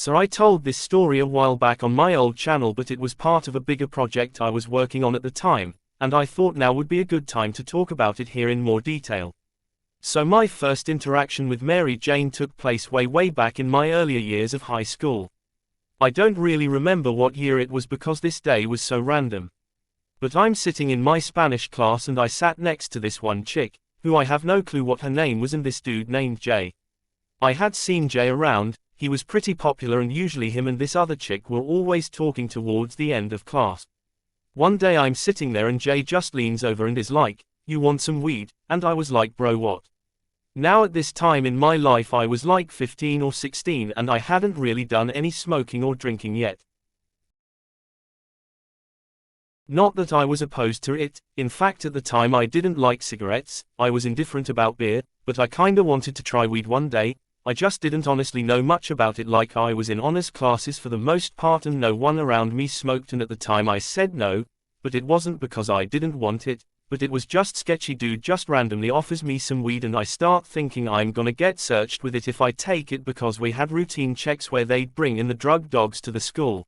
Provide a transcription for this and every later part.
So I told this story a while back on my old channel, but it was part of a bigger project I was working on at the time, and I thought now would be a good time to talk about it here in more detail. So my first interaction with Mary Jane took place way back in my earlier years of high school. I don't really remember what year it was because this day was so random. But I'm sitting in my Spanish class and I sat next to this one chick, who I have no clue what her name was, and this dude named Jay. I had seen Jay around. He was pretty popular and usually him and this other chick were always talking towards the end of class. One day I'm sitting there and Jay just leans over and is like, "You want some weed?" And I was like, "Bro, what?" Now at this time in my life I was like 15 or 16 and I hadn't really done any smoking or drinking yet. Not that I was opposed to it. In fact at the time I didn't like cigarettes, I was indifferent about beer, but I kinda wanted to try weed one day. I just didn't honestly know much about it, like I was in honors classes for the most part and no one around me smoked, and at the time I said no, but it wasn't because I didn't want it, but it was just sketchy. Dude just randomly offers me some weed and I start thinking I'm gonna get searched with it if I take it, because we had routine checks where they'd bring in the drug dogs to the school.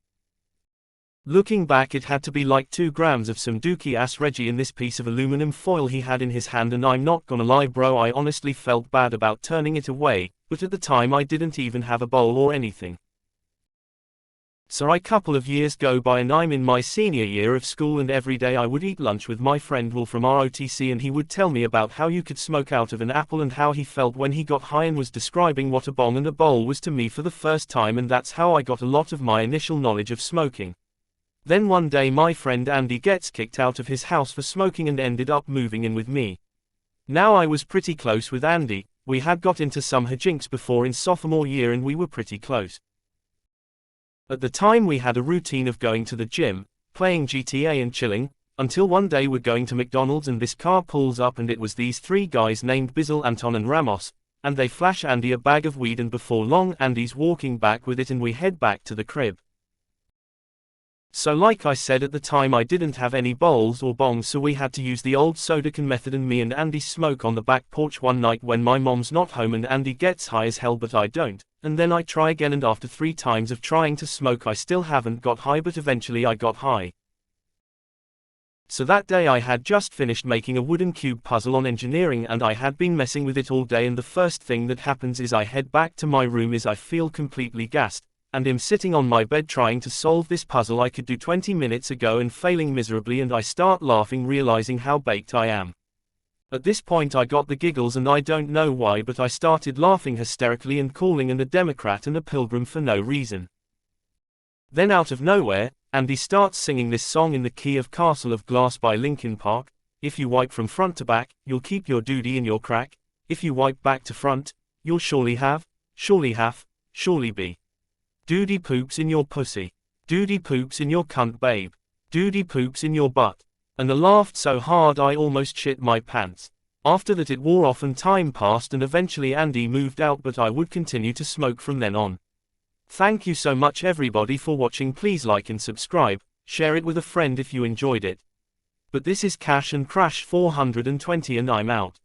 Looking back, it had to be like 2 grams of some dookie ass Reggie in this piece of aluminum foil he had in his hand, and I'm not gonna lie bro, I honestly felt bad about turning it away, but at the time I didn't even have a bowl or anything. So a couple of years go by and I'm in my senior year of school, and every day I would eat lunch with my friend Will from ROTC and he would tell me about how you could smoke out of an apple and how he felt when he got high, and was describing what a bong and a bowl was to me for the first time, and that's how I got a lot of my initial knowledge of smoking. Then one day my friend Andy gets kicked out of his house for smoking and ended up moving in with me. Now I was pretty close with Andy, we had got into some hijinks before in sophomore year and we were pretty close. At the time we had a routine of going to the gym, playing GTA and chilling, until one day we're going to McDonald's and this car pulls up and it was these 3 guys named Bizzle, Anton and Ramos, and they flash Andy a bag of weed, and before long Andy's walking back with it and we head back to the crib. So like I said, at the time I didn't have any bowls or bongs, so we had to use the old soda can method, and me and Andy smoke on the back porch one night when my mom's not home, and Andy gets high as hell but I don't, and then I try again, and after 3 times of trying to smoke I still haven't got high, but eventually I got high. So that day I had just finished making a wooden cube puzzle on engineering and I had been messing with it all day, and the first thing that happens is I head back to my room is I feel completely gassed, and am sitting on my bed trying to solve this puzzle I could do 20 minutes ago and failing miserably, and I start laughing realizing how baked I am. At this point I got the giggles and I don't know why, but I started laughing hysterically and calling an a Democrat and a pilgrim for no reason. Then out of nowhere, Andy starts singing this song in the key of Castle of Glass by Linkin Park. If you wipe from front to back, you'll keep your doody in your crack. If you wipe back to front, you'll surely have, surely be. Doody poops in your pussy. Doody poops in your cunt babe. Doody poops in your butt. And I laughed so hard I almost shit my pants. After that it wore off and time passed and eventually Andy moved out, but I would continue to smoke from then on. Thank you so much everybody for watching. Please like and subscribe, share it with a friend if you enjoyed it. But this is Cash and Crash 420 and I'm out.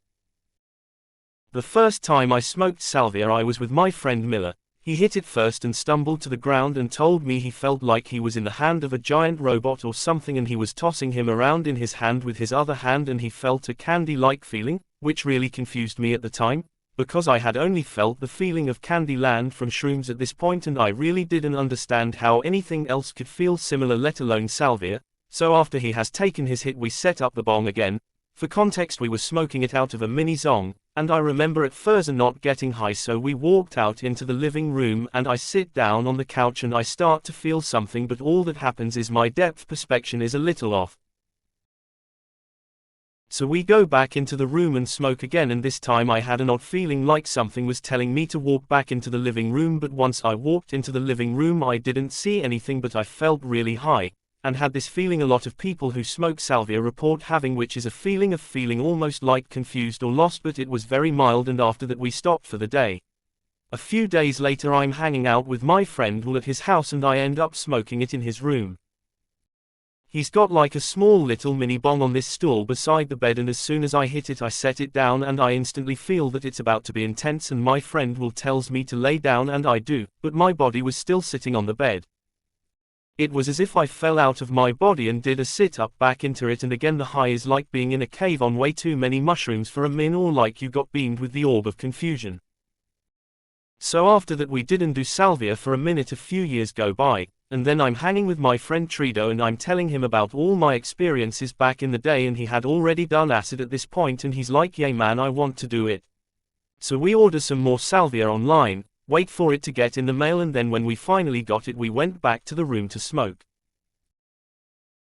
The first time I smoked salvia I was with my friend Miller. He hit it first and stumbled to the ground and told me he felt like he was in the hand of a giant robot or something, and he was tossing him around in his hand with his other hand and he felt a candy-like feeling, which really confused me at the time, because I had only felt the feeling of Candyland from shrooms at this point and I really didn't understand how anything else could feel similar, let alone salvia. So after he has taken his hit we set up the bong again. For context, we were smoking it out of a mini zong, and I remember at first not getting high, so we walked out into the living room and I sit down on the couch and I start to feel something, but all that happens is my depth perception is a little off. So we go back into the room and smoke again, and this time I had an odd feeling like something was telling me to walk back into the living room, but once I walked into the living room I didn't see anything, but I felt really high. And had this feeling a lot of people who smoke salvia report having, which is a feeling of feeling almost like confused or lost, but it was very mild, and after that we stopped for the day. A few days later I'm hanging out with my friend Will at his house and I end up smoking it in his room. He's got like a small little mini bong on this stool beside the bed, and as soon as I hit it I set it down and I instantly feel that it's about to be intense, and my friend will tells me to lay down and I do, but my body was still sitting on the bed. It was as if I fell out of my body and did a sit-up back into it, and again the high is like being in a cave on way too many mushrooms for a min, or like you got beamed with the orb of confusion. So after that we didn't do salvia for a minute, a few years go by, and then I'm hanging with my friend Trido and I'm telling him about all my experiences back in the day, and he had already done acid at this point and he's like, "Yay man, I want to do it." So we order some more salvia online, wait for it to get in the mail, and then when we finally got it we went back to the room to smoke.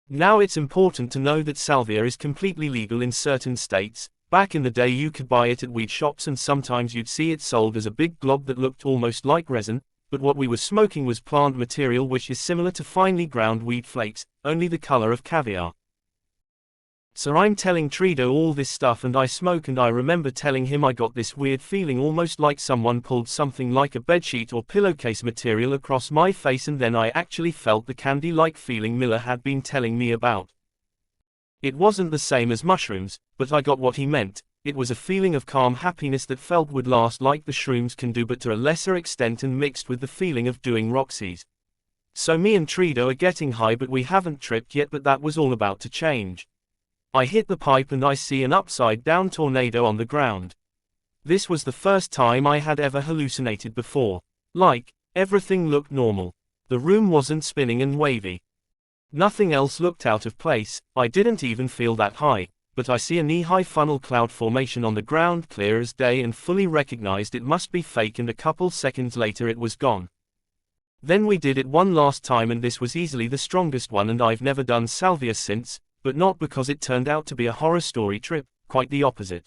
Now it's important to know that salvia is completely legal in certain states. Back in the day you could buy it at weed shops and sometimes you'd see it sold as a big glob that looked almost like resin, but what we were smoking was plant material which is similar to finely ground weed flakes, only the color of caviar. So I'm telling Trido all this stuff and I smoke, and I remember telling him I got this weird feeling almost like someone pulled something like a bedsheet or pillowcase material across my face, and then I actually felt the candy-like feeling Miller had been telling me about. It wasn't the same as mushrooms, but I got what he meant. It was a feeling of calm happiness that felt would last like the shrooms can do, but to a lesser extent, and mixed with the feeling of doing Roxy's. So me and Trido are getting high, but we haven't tripped yet, but that was all about to change. I hit the pipe and I see an upside-down tornado on the ground. This was the first time I had ever hallucinated before. Like, everything looked normal. The room wasn't spinning and wavy. Nothing else looked out of place. I didn't even feel that high, but I see a knee-high funnel cloud formation on the ground clear as day and fully recognized it must be fake, and a couple seconds later it was gone. Then we did it one last time and this was easily the strongest one, and I've never done salvia since, but not because it turned out to be a horror story trip, quite the opposite.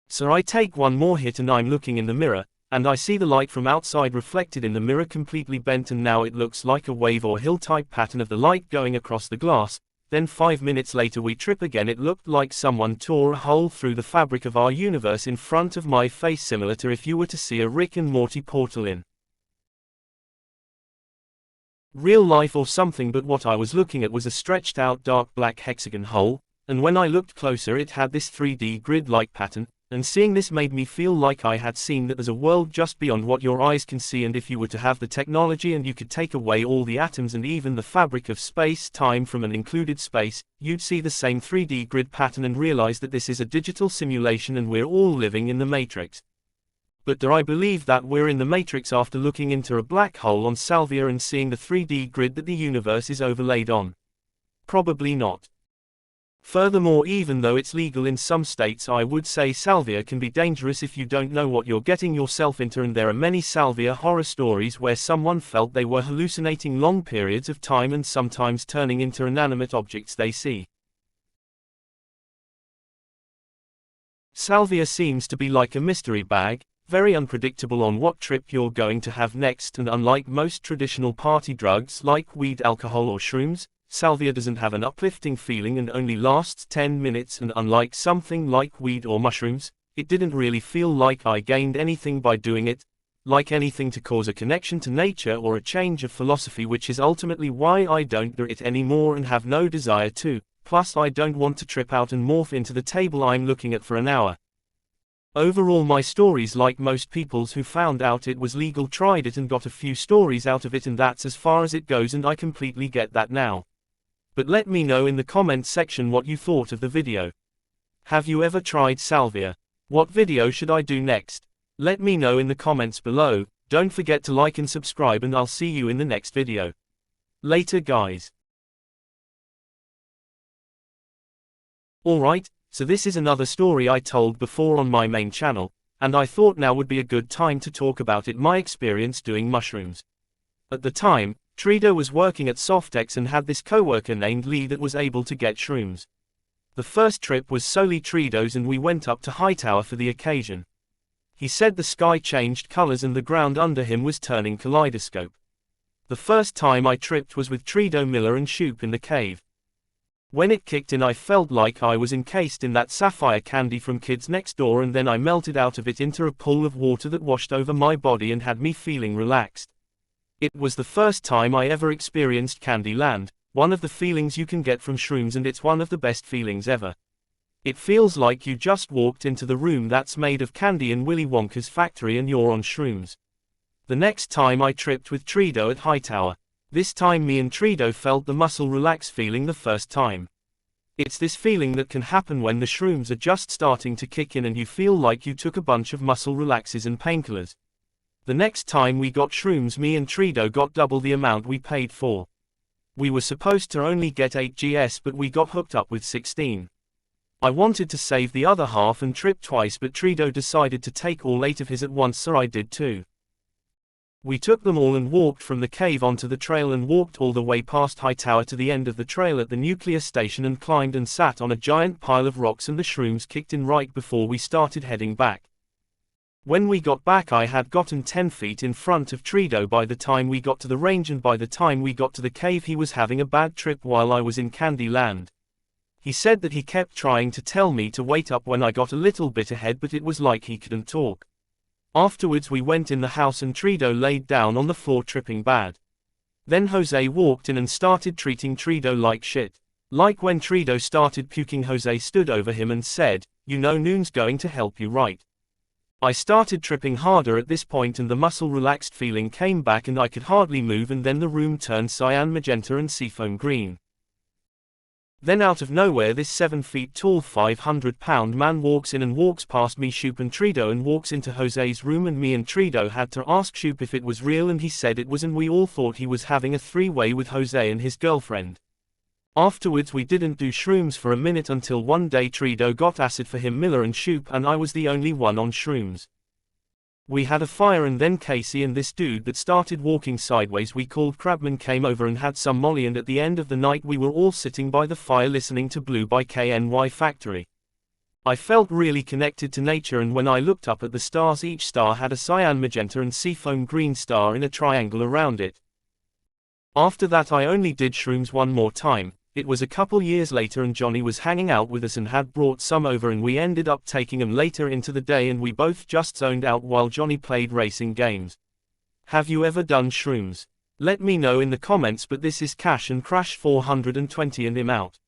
So I take one more hit and I'm looking in the mirror, and I see the light from outside reflected in the mirror completely bent, and now it looks like a wave or hill type pattern of the light going across the glass. Then 5 minutes later we trip again. It looked like someone tore a hole through the fabric of our universe in front of my face, similar to if you were to see a Rick and Morty portal in real life or something, but what I was looking at was a stretched out dark black hexagon hole, and when I looked closer it had this 3D grid-like pattern, and seeing this made me feel like I had seen that there's a world just beyond what your eyes can see, and if you were to have the technology and you could take away all the atoms and even the fabric of space-time from an included space, you'd see the same 3D grid pattern and realize that this is a digital simulation and we're all living in the Matrix. But do I believe that we're in the Matrix after looking into a black hole on salvia and seeing the 3D grid that the universe is overlaid on? Probably not. Furthermore, even though it's legal in some states, I would say salvia can be dangerous if you don't know what you're getting yourself into, and there are many salvia horror stories where someone felt they were hallucinating long periods of time and sometimes turning into inanimate objects they see. Salvia seems to be like a mystery bag, very unpredictable on what trip you're going to have next, and unlike most traditional party drugs like weed, alcohol or shrooms, salvia doesn't have an uplifting feeling and only lasts 10 minutes, and unlike something like weed or mushrooms, it didn't really feel like I gained anything by doing it, like anything to cause a connection to nature or a change of philosophy, which is ultimately why I don't do it anymore and have no desire to, plus I don't want to trip out and morph into the table I'm looking at for an hour. Overall, my stories, like most people's who found out it was legal, tried it and got a few stories out of it, and that's as far as it goes, and I completely get that now. But let me know in the comments section what you thought of the video. Have you ever tried salvia? What video should I do next? Let me know in the comments below. Don't forget to like and subscribe, and I'll see you in the next video. Later guys. Alright, so this is another story I told before on my main channel, and I thought now would be a good time to talk about it, my experience doing mushrooms. At the time, Trido was working at Softex and had this coworker named Lee that was able to get shrooms. The first trip was solely Trido's and we went up to Hightower for the occasion. He said the sky changed colors and the ground under him was turning kaleidoscope. The first time I tripped was with Trido, Miller and Shoop in the cave. When it kicked in, I felt like I was encased in that sapphire candy from Kids Next Door, and then I melted out of it into a pool of water that washed over my body and had me feeling relaxed. It was the first time I ever experienced Candyland, one of the feelings you can get from shrooms, and it's one of the best feelings ever. It feels like you just walked into the room that's made of candy in Willy Wonka's factory and you're on shrooms. The next time I tripped with Trido at Hightower. This time me and Trido felt the muscle relax feeling the first time. It's this feeling that can happen when the shrooms are just starting to kick in and you feel like you took a bunch of muscle relaxes and painkillers. The next time we got shrooms, me and Trido got double the amount we paid for. We were supposed to only get 8 GS, but we got hooked up with 16. I wanted to save the other half and trip twice, but Trido decided to take all 8 of his at once, so I did too. We took them all and walked from the cave onto the trail and walked all the way past Hightower to the end of the trail at the nuclear station and climbed and sat on a giant pile of rocks, and the shrooms kicked in right before we started heading back. When we got back I had gotten 10 feet in front of Trido by the time we got to the range, and by the time we got to the cave he was having a bad trip while I was in Candyland. He said that he kept trying to tell me to wait up when I got a little bit ahead, but it was like he couldn't talk. Afterwards we went in the house and Trido laid down on the floor tripping bad. Then Jose walked in and started treating Trido like shit. Like when Trido started puking, Jose stood over him and said, "You know Noon's going to help you, right?" I started tripping harder at this point and the muscle relaxed feeling came back and I could hardly move, and then the room turned cyan magenta and seafoam green. Then out of nowhere this 7 feet tall 500-pound man walks in and walks past me, Shoop and Trido, and walks into Jose's room, and me and Trido had to ask Shoop if it was real and he said it was, and we all thought he was having a three-way with Jose and his girlfriend. Afterwards we didn't do shrooms for a minute until one day Trido got acid for him, Miller and Shoop, and I was the only one on shrooms. We had a fire and then Casey and this dude that started walking sideways we called Crabman came over and had some Molly, and at the end of the night we were all sitting by the fire listening to Blue by KNY Factory. I felt really connected to nature, and when I looked up at the stars each star had a cyan magenta and seafoam green star in a triangle around it. After that I only did shrooms one more time. It was a couple years later and Johnny was hanging out with us and had brought some over, and we ended up taking them later into the day and we both just zoned out while Johnny played racing games. Have you ever done shrooms? Let me know in the comments, but this is Cash and Crash 420 and I'm out.